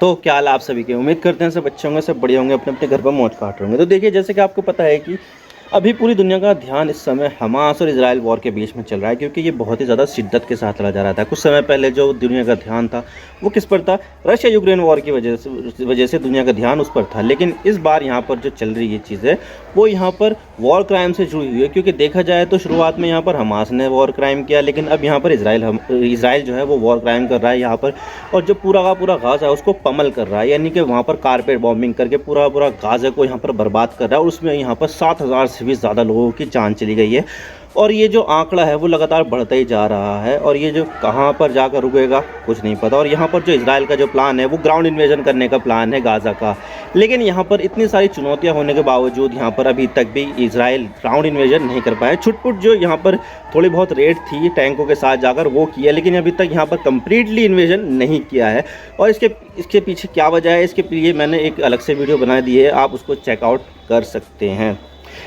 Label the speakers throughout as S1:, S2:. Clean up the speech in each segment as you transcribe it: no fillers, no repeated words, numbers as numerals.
S1: तो क्या हाल है आप सभी के। उम्मीद करते हैं सब अच्छे होंगे, सब बढ़िया होंगे, अपने अपने घर पर मौज काट रहे होंगे। तो देखिए, जैसे कि आपको पता है कि अभी पूरी दुनिया का ध्यान इस समय हमास और इजराइल वॉर के बीच में चल रहा है, क्योंकि ये बहुत ही ज़्यादा शिद्दत के साथ लड़ा जा रहा था। कुछ समय पहले जो दुनिया का ध्यान था वो किस पर था? रशिया यूक्रेन वॉर की वजह से दुनिया का ध्यान उस पर था। लेकिन इस बार यहाँ पर जो चल रही ये चीज़ है वो यहाँ पर वॉर क्राइम से जुड़ी हुई है, क्योंकि देखा जाए तो शुरुआत में यहाँ पर हमास ने वॉर क्राइम किया, लेकिन अब यहाँ पर इसराइल जो है वो वॉर क्राइम कर रहा है यहाँ पर। और जो पूरा का पूरा गाज़ा है उसको पमल कर रहा है, यानी कि वहाँ पर कारपेट बॉम्बिंग करके पूरा पूरा गाज़ा को यहाँ पर बर्बाद कर रहा है। और उसमें यहाँ पर 7,000 से भी ज़्यादा लोगों की जान चली गई है। और ये जो आंकड़ा है वो लगातार बढ़ता ही जा रहा है, और ये जो कहाँ पर जाकर रुकेगा कुछ नहीं पता। और यहाँ पर जो इजराइल का जो प्लान है वो ग्राउंड इन्वेजन करने का प्लान है गाज़ा का। लेकिन यहाँ पर इतनी सारी चुनौतियाँ होने के बावजूद यहाँ पर अभी तक भी इजराइल ग्राउंड इन्वेजन नहीं कर पाए। छुटपुट जो यहाँ पर थोड़ी बहुत रेड थी टैंकों के साथ जाकर वो किया, लेकिन अभी तक यहाँ पर कंप्लीटली इन्वेजन नहीं किया है। और इसके पीछे क्या वजह है, इसके लिए मैंने एक अलग से वीडियो बना दी है, आप उसको चेकआउट कर सकते हैं।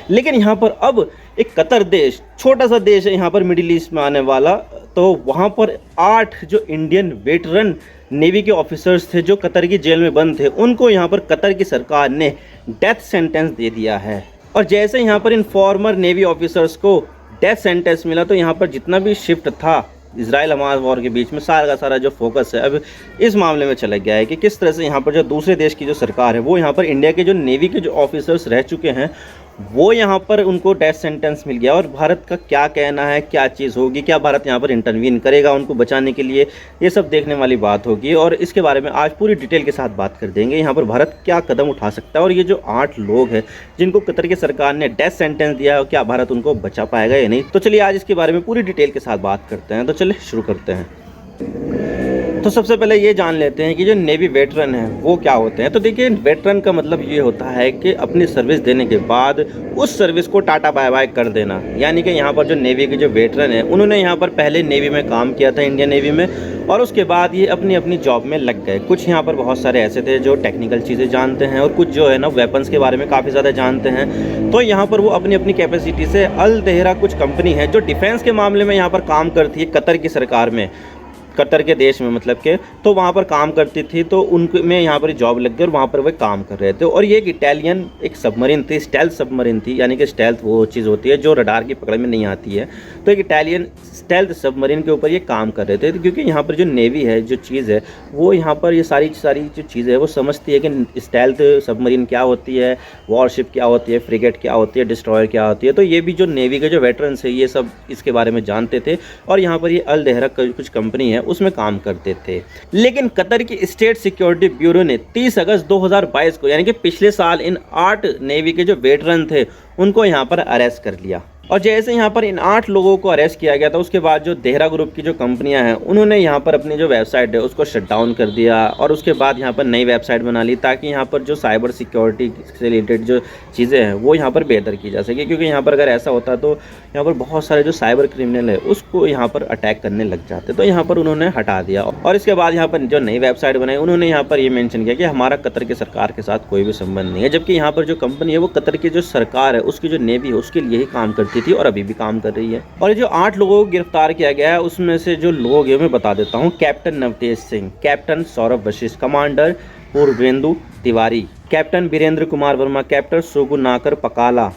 S1: लेकिन यहाँ पर अब एक कतर देश, छोटा सा देश है यहाँ पर मिडिल ईस्ट में आने वाला, तो वहाँ पर 8 जो इंडियन वेटरन नेवी के ऑफिसर्स थे जो कतर की जेल में बंद थे, उनको यहाँ पर कतर की सरकार ने डेथ सेंटेंस दे दिया है। और जैसे यहाँ पर इन फॉर्मर नेवी ऑफिसर्स को डेथ सेंटेंस मिला, तो यहाँ पर जितना भी शिफ्ट था इजराइल हमास वॉर के बीच में, सारा का सारा जो फोकस है अब इस मामले में चला गया है कि किस तरह से यहाँ पर जो दूसरे देश की जो सरकार है वो यहाँ पर इंडिया के जो नेवी के जो ऑफिसर्स रह चुके हैं वो यहाँ पर उनको डेथ सेंटेंस मिल गया। और भारत का क्या कहना है, क्या चीज़ होगी, क्या भारत यहाँ पर इंटरवीन करेगा उनको बचाने के लिए, ये सब देखने वाली बात होगी। और इसके बारे में आज पूरी डिटेल के साथ बात कर देंगे यहाँ पर भारत क्या कदम उठा सकता है। और ये जो 8 लोग हैं जिनको कतर की सरकार ने डेथ सेंटेंस दिया है, क्या भारत उनको बचा पाएगा या नहीं। तो चलिए आज इसके बारे में पूरी डिटेल के साथ बात करते हैं। तो चलिए शुरू करते हैं। तो सबसे पहले ये जान लेते हैं कि जो नेवी वेटरन है वो क्या होते हैं। तो देखिए, वेटरन का मतलब ये होता है कि अपनी सर्विस देने के बाद उस सर्विस को टाटा बाय बाय कर देना। यानी कि यहाँ पर जो नेवी के जो वेटरन है उन्होंने यहाँ पर पहले नेवी में काम किया था, इंडियन नेवी में, और उसके बाद ये अपनी अपनी जॉब में लग गए। कुछ यहाँ पर बहुत सारे ऐसे थे जो टेक्निकल चीज़ें जानते हैं, और कुछ जो है ना वेपन्स के बारे में काफ़ी ज़्यादा जानते हैं। तो यहाँ पर वो अपनी अपनी कैपेसिटी से अल दहरा कुछ कंपनी है जो डिफेंस के मामले में यहाँ पर काम करती है कतर की सरकार में, कतर के देश में मतलब के, तो वहाँ पर काम करती थी। तो उनके में यहाँ पर जॉब लग गई और वहाँ पर वे काम कर रहे थे। और ये एक इटालियन एक सबमरीन थी, स्टेल्थ सबमरीन थी, यानी कि स्टेल्थ वो चीज़ होती है जो रडार की पकड़ में नहीं आती है। तो एक इटालियन स्टेल्थ सबमरीन के ऊपर ये काम कर रहे थे, क्योंकि यहाँ पर जो नेवी है जो चीज़ है वो यहाँ पर ये सारी जो चीज़ें है वो समझती है कि स्टेल्थ सबमरीन क्या होती है, वॉरशिप क्या होती है, फ्रिगेट क्या होती है, डिस्ट्रॉयर क्या होती है। तो ये भी जो नेवी के जो वेटरन्स है ये सब इसके बारे में जानते थे, और यहाँ पर ये अल दहरा कुछ कंपनी है उसमें काम करते थे। लेकिन कतर की स्टेट सिक्योरिटी ब्यूरो ने 30 अगस्त 2022 को, यानी कि पिछले साल, इन 8 नेवी के जो वेटरन थे उनको यहाँ पर अरेस्ट कर लिया। और जैसे यहाँ पर इन 8 लोगों को अरेस्ट किया गया था, उसके बाद जो देहरा ग्रुप की जो कंपनियां हैं उन्होंने यहाँ पर अपनी जो वेबसाइट है उसको शट डाउन कर दिया, और उसके बाद यहाँ पर नई वेबसाइट बना ली ताकि यहाँ पर जो साइबर सिक्योरिटी से रिलेटेड जो चीज़ें हैं वो यहाँ पर बेहतर की जा सके। क्योंकि यहाँ पर अगर ऐसा होता तो यहाँ पर बहुत सारे जो साइबर क्रिमिनल है उसको यहाँ पर अटैक करने लग जाते, तो यहाँ पर उन्होंने हटा दिया। और इसके बाद यहाँ पर जो नई वेबसाइट बनाई उन्होंने यहाँ पर ये मेंशन किया कि हमारा कतर की सरकार के साथ कोई भी संबंध नहीं है। जबकि यहाँ पर जो कंपनी है वो कतर की जो सरकार है उसकी जो नेवी है उसके लिए ही काम करती थी और अभी भी काम कर रही है। और ये जो 8 लोगों को गिरफ्तार किया गया है उसमें से जो लोग हैं मैं बता देता हूँ। Captain Navtej Singh, captain Saurabh Vashishtha, commander Purvendu Tiwari, captain Virendra Kumar Verma, captain Sogu Nakar Pakala,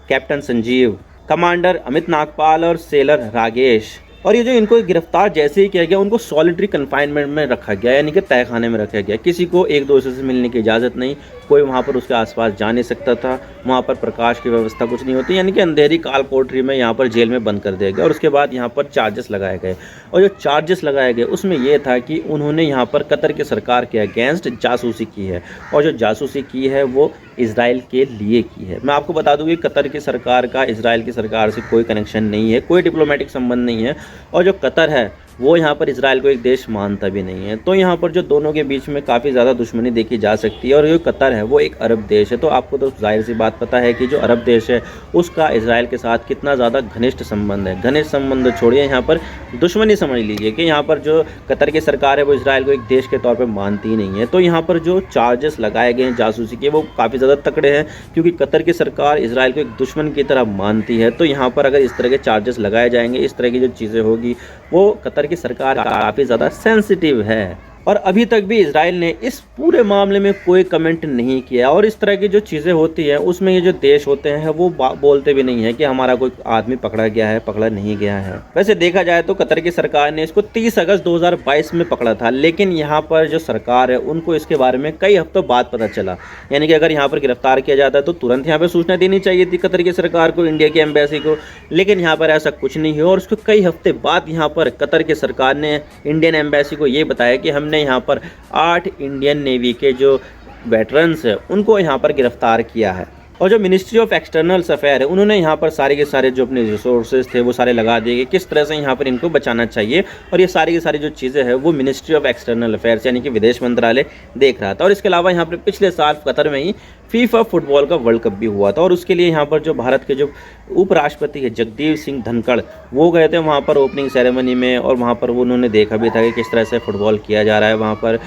S1: captain Sanjeev, commander Amit Nagpal और सेलर रागेश। और ये जो इनको गिरफ्तार जैसे ही किया गया उनको सॉलिटरी कन्फाइनमेंट में रखा गया, यानी कि तहखाने में रखा गया। किसी को एक दूसरे से मिलने की इजाज़त नहीं, कोई वहाँ पर उसके आसपास जा नहीं सकता था, वहाँ पर प्रकाश की व्यवस्था कुछ नहीं होती, यानी कि अंधेरी काल कोठरी में यहाँ पर जेल में बंद कर दिया गया। और उसके बाद यहाँ पर चार्जेस लगाए गए, और जो चार्जेस लगाए गए उसमें यह था कि उन्होंने यहाँ पर कतर की सरकार के अगेंस्ट जासूसी की है, और जो जासूसी की है वो इजराइल के लिए की है। मैं आपको बता दूं कि कतर की सरकार का इजराइल की सरकार से कोई कनेक्शन नहीं है, कोई डिप्लोमेटिक संबंध नहीं है, और जो कतर है वो यहाँ पर इजराइल को एक देश मानता भी नहीं है। तो यहाँ पर जो दोनों के बीच में काफ़ी ज़्यादा दुश्मनी देखी जा सकती है। और जो कतर है वो एक अरब देश है, तो आपको तो जाहिर सी बात पता है कि जो अरब देश है उसका इजराइल के साथ कितना ज़्यादा घनिष्ठ संबंध है। घनिष्ठ संबंध छोड़िए, यहाँ पर दुश्मनी समझ लीजिए कि यहाँ पर जो कतर की सरकार है वो इजराइल को एक देश के तौर पर मानती ही नहीं है। तो यहाँ पर जो चार्जेस लगाए गए हैं जासूसी के वो काफ़ी ज़्यादा तकड़े हैं, क्योंकि कतर की सरकार इजराइल को एक दुश्मन की तरह मानती है। तो यहाँ पर अगर इस तरह के चार्जेस लगाए जाएंगे, इस तरह की जो चीज़ें होगी, वो कतर की सरकार काफ़ी ज़्यादा सेंसिटिव है। और अभी तक भी इजराइल ने इस पूरे मामले में कोई कमेंट नहीं किया। और इस तरह की जो चीज़ें होती हैं उसमें ये जो देश होते हैं वो बोलते भी नहीं है कि हमारा कोई आदमी पकड़ा गया है, पकड़ा नहीं गया है। वैसे देखा जाए तो कतर की सरकार ने इसको 30 अगस्त 2022 में पकड़ा था, लेकिन यहाँ पर जो सरकार है उनको इसके बारे में कई हफ्तों बाद पता चला। यानी कि अगर यहाँ पर गिरफ्तार किया जाता तो तुरंत यहाँ पर सूचना देनी चाहिए थी कतर की सरकार को, इंडिया की एम्बेसी को, लेकिन यहाँ पर ऐसा कुछ नहीं है। और उसको कई हफ्ते बाद यहाँ पर कतर की सरकार ने इंडियन एम्बेसी को ये बताया कि हमने यहाँ पर 8 इंडियन नेवी के जो वेटरन्स हैं उनको यहाँ पर गिरफ्तार किया है। और जो मिनिस्ट्री ऑफ एक्सटर्नल अफेयर है उन्होंने यहाँ पर सारे के सारे जो अपने रिसोर्सेज थे वो सारे लगा दिए कि किस तरह से यहाँ पर इनको बचाना चाहिए। और ये सारी की सारी जो चीज़ें हैं वो मिनिस्ट्री ऑफ एक्सटर्नल अफेयर्स यानी कि विदेश मंत्रालय देख रहा था। और इसके अलावा यहाँ पर पिछले साल कतर में ही फीफा फुटबॉल का वर्ल्ड कप भी हुआ था, और उसके लिए यहाँ पर जो भारत के जो उपराष्ट्रपति है जगदीप सिंह धनखड़ वो गए थे वहाँ पर ओपनिंग सेरेमनी में, और वहाँ पर वो उन्होंने देखा भी था कि किस तरह से फुटबॉल किया जा रहा है वहाँ पर।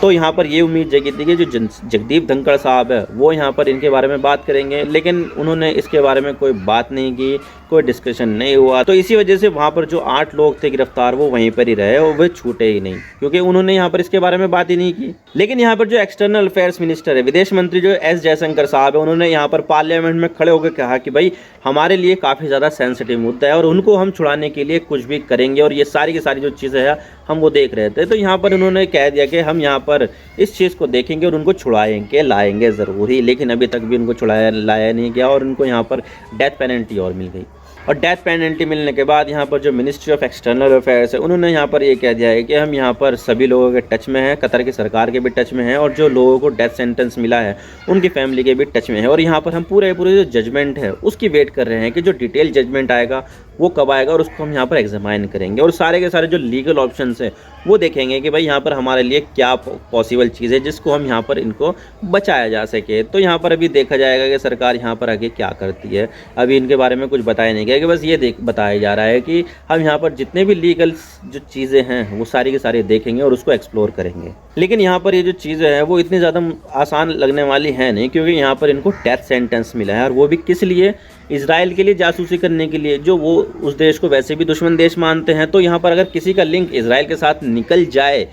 S1: तो यहाँ पर ये उम्मीद जगी थी कि जो जगदीप धनखड़ साहब है वो यहाँ पर इनके बारे में बात करेंगे, लेकिन उन्होंने इसके बारे में कोई बात नहीं की, कोई डिस्कशन नहीं हुआ। तो इसी वजह से वहाँ पर जो 8 लोग थे गिरफ्तार वो वहीं पर ही रहे और वे छूटे ही नहीं, क्योंकि उन्होंने यहाँ पर इसके बारे में बात ही नहीं की। लेकिन यहाँ पर जो एक्सटर्नल अफेयर्स मिनिस्टर है, विदेश मंत्री जो एस जयशंकर साहब है, उन्होंने यहाँ पर पार्लियामेंट में खड़े होकर कहा कि भाई हमारे लिए काफ़ी ज़्यादा सेंसिटिव मुद्दा है और उनको हम छुड़ाने के लिए कुछ भी करेंगे, और ये सारी की सारी जो चीज़ें हैं हम वो देख रहे थे। तो यहाँ पर उन्होंने कह दिया कि हम यहाँ पर इस चीज़ को देखेंगे और उनको छुड़ाएंगे, लाएंगे ज़रूर ही। लेकिन अभी तक भी उनको लाया नहीं गया और उनको यहाँ पर डेथ पेनल्टी और मिल गई। और डेथ पेनल्टी मिलने के बाद यहाँ पर जो मिनिस्ट्री ऑफ एक्सटर्नल अफेयर्स है उन्होंने यहाँ पर ये कह दिया है कि हम यहाँ पर सभी लोगों के टच में हैं, कतर की सरकार के भी टच में हैं, और जो लोगों को डेथ सेंटेंस मिला है उनकी फैमिली के भी टच में है। और यहाँ पर हम पूरे जो जजमेंट है उसकी वेट कर रहे हैं कि जो डिटेल जजमेंट आएगा वो कब आएगा, और उसको हम यहाँ पर एग्जामाइन करेंगे और सारे के सारे जो लीगल ऑप्शंस हैं वो देखेंगे कि भाई यहाँ पर हमारे लिए क्या पॉसिबल चीज़ है जिसको हम यहाँ पर इनको बचाया जा सके। तो यहाँ पर अभी देखा जाएगा कि सरकार यहाँ पर आगे क्या करती है। अभी इनके बारे में कुछ बताया नहीं गया, कि बस ये बताया जा रहा है कि हम यहाँ पर जितने भी लीगल जो चीज़ें हैं वो सारी की सारी देखेंगे और उसको एक्सप्लोर करेंगे। लेकिन यहाँ पर ये जो चीज़ें हैं वो इतनी ज़्यादा आसान लगने वाली है नहीं, क्योंकि यहाँ पर इनको डेथ सेंटेंस मिला है, और वो भी किस लिए? इजराइल के लिए जासूसी करने के लिए, जो वो उस देश को वैसे भी दुश्मन देश मानते हैं। तो यहाँ पर अगर किसी का लिंक इजराइल के साथ निकल जाए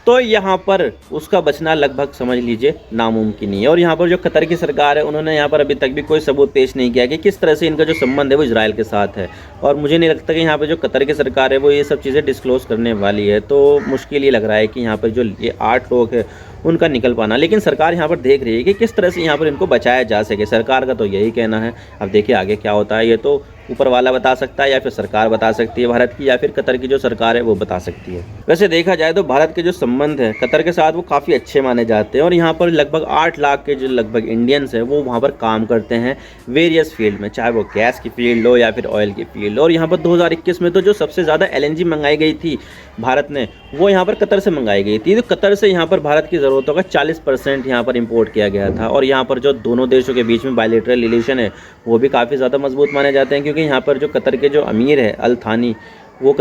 S1: तो यहाँ पर उसका बचना लगभग समझ लीजिए नामुमकिन ही है। और यहाँ पर जो कतर की सरकार है उन्होंने यहाँ पर अभी तक भी कोई सबूत पेश नहीं किया कि किस तरह से इनका जो संबंध है वो इजराइल के साथ है। और मुझे नहीं लगता कि यहाँ पर जो कतर की सरकार है वो ये सब चीज़ें डिस्क्लोज करने वाली है। तो मुश्किल ये लग रहा है कि यहाँ पर जो ये 8 लोग हैं उनका निकल पाना। लेकिन सरकार यहाँ पर देख रही है कि किस तरह से यहाँ पर इनको बचाया जा सके। सरकार का तो यही कहना है, अब देखिए आगे क्या होता है। ये तो ऊपर वाला बता सकता है, या फिर सरकार बता सकती है भारत की, या फिर कतर की जो सरकार है वो बता सकती है। वैसे देखा जाए तो भारत के जो संबंध है कतर के साथ वो काफ़ी अच्छे माने जाते हैं, और यहाँ पर लगभग 8 लाख के जो लगभग इंडियंस हैं वो वहाँ पर काम करते हैं वेरियस फील्ड में, चाहे वो गैस की फील्ड हो या फिर ऑयल की फील्ड हो। और यहाँ पर 2021 में तो जो सबसे ज़्यादा LNG मंगाई गई थी भारत ने वो यहाँ पर कतर से मंगाई गई थी। तो कतर से यहाँ पर भारत की ज़रूरतों का 40% यहाँ पर इंपोर्ट किया गया था। और यहाँ पर जो दोनों देशों के बीच में बायलैटरल रिलेशन है वो भी काफ़ी ज़्यादा मजबूत माने जाते हैं, क्योंकि यहाँ पर जो कतर के जो अमीर है अल थानी वो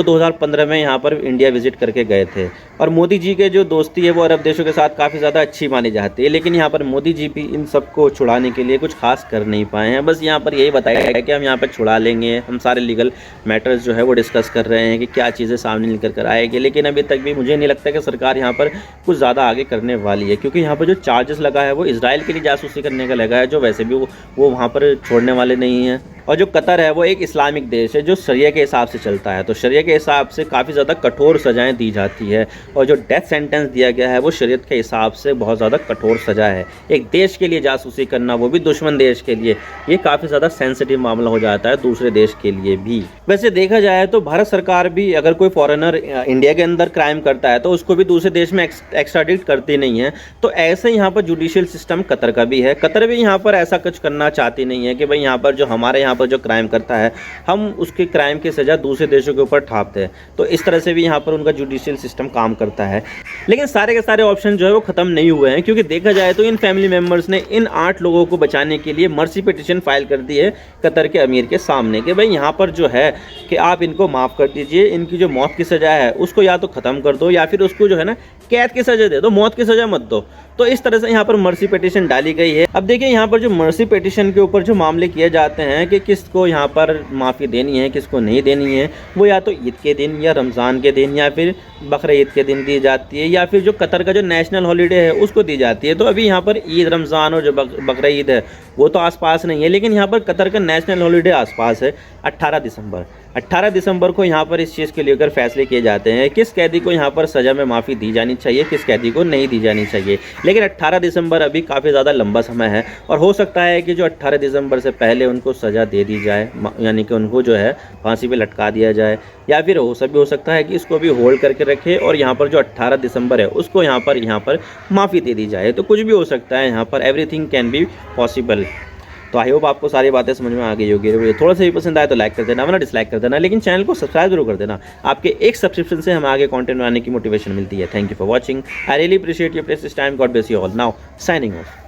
S1: 2015 में यहाँ पर इंडिया विजिट करके गए थे। और मोदी जी के जो दोस्ती है वो अरब देशों के साथ काफ़ी ज़्यादा अच्छी मानी जाती है। लेकिन यहाँ पर मोदी जी भी इन सबको छुड़ाने के लिए कुछ खास कर नहीं पाए हैं। बस यहाँ पर यही बताया गया है कि हम यहाँ पर छुड़ा लेंगे, हम सारे लीगल मैटर्स जो है वो डिस्कस कर रहे हैं कि क्या चीज़ें सामने निकल कर आएगी। लेकिन अभी तक भी मुझे नहीं लगता कि सरकार यहाँ पर कुछ ज़्यादा आगे करने वाली है, क्योंकि यहाँ पर जो चार्जेस लगा है वो इजराइल के लिए जासूसी करने का लगा है, जो वैसे भी वो वहाँ पर छोड़ने वाले नहीं हैं। और जो कतर है वो एक इस्लामिक देश है जो शरिया के हिसाब से चलता है, तो शरिया के हिसाब से काफ़ी ज़्यादा कठोर सज़ाएं दी जाती है। और जो डेथ सेंटेंस दिया गया है वो शरीयत के हिसाब से बहुत ज़्यादा कठोर सज़ा है। एक देश के लिए जासूसी करना, वो भी दुश्मन देश के लिए, ये काफ़ी ज़्यादा सेंसिटिव मामला हो जाता है दूसरे देश के लिए भी। वैसे देखा जाए तो भारत सरकार भी अगर कोई फॉरेनर इंडिया के अंदर क्राइम करता है तो उसको भी दूसरे देश में एक्स्ट्राडिट करती नहीं है। तो ऐसे यहाँ पर जुडिशियल सिस्टम कतर का भी है। कतर भी यहाँ पर ऐसा कुछ करना चाहती नहीं है कि भाई यहाँ पर जो हमारे यहाँ पर जो क्राइम करता है हम उसके क्राइम की सज़ा दूसरे देशों के ऊपर ठापते हैं। तो इस तरह से भी यहाँ पर उनका जुडिशियल सिस्टम काम करता है। लेकिन सारे के सारे ऑप्शन जो है वो ख़त्म नहीं हुए हैं, क्योंकि देखा जाए तो इन फैमिली मेम्बर्स ने इन 8 लोगों को बचाने के लिए मर्सी पिटिशन फाइल कर दी है कतर के अमीर के सामने कि भाई यहाँ पर जो है कि आप इनको माफ़ कर दीजिए, इनकी जो मौत की सज़ा है उसको या तो ख़त्म कर दो या फिर उसको जो है ना कैद की सजा दे दो, मौत की सजा मत दो। तो इस तरह से यहाँ पर मर्सी पिटीशन डाली गई है। अब देखिए यहाँ पर जो मर्सी पिटीशन के ऊपर जो मामले किए जाते हैं कि किसको यहाँ पर माफ़ी देनी है, किसको नहीं देनी है, वो या तो ईद के दिन या रमज़ान के दिन या फिर बकरा ईद के दिन दी जाती है, या फिर जो कतर का जो नेशनल हॉलीडे है उसको दी जाती है। तो अभी यहाँ पर ईद, रमज़ान और जो बकरा ईद है वो तो आसपास नहीं है, लेकिन यहाँ पर कतर का नेशनल हॉलीडे आसपास है 18 दिसंबर। 18 दिसंबर को यहाँ पर इस चीज़ के लेकर फैसले किए जाते हैं किस कैदी को यहाँ पर सज़ा में माफ़ी दी जानी चाहिए, किस कैदी को नहीं दी जानी चाहिए। लेकिन 18 दिसंबर अभी काफ़ी ज़्यादा लंबा समय है और हो सकता है कि जो 18 दिसंबर से पहले उनको सज़ा दे दी जाए, यानी कि उनको जो है फांसी पे लटका दिया जाए, या फिर हो सकता है कि इसको भी होल्ड करके रखे और यहाँ पर जो 18 दिसंबर है उसको यहाँ पर माफ़ी दे दी जाए। तो कुछ भी हो सकता है यहाँ पर, एवरीथिंग कैन बी पॉसिबल। तो आई होप आपको सारी बातें समझ में आ गई होगी। वीडियो थोड़ा सा भी पसंद आए तो लाइक कर देना, वरना डिसलाइक कर देना, लेकिन चैनल को सब्सक्राइब जरूर कर देना। आपके एक सब्सक्रिप्शन से हमें आगे कंटेंट बनाने की मोटिवेशन मिलती है। Thank you for watching, I really appreciate your precious time. God bless you all. Now signing off.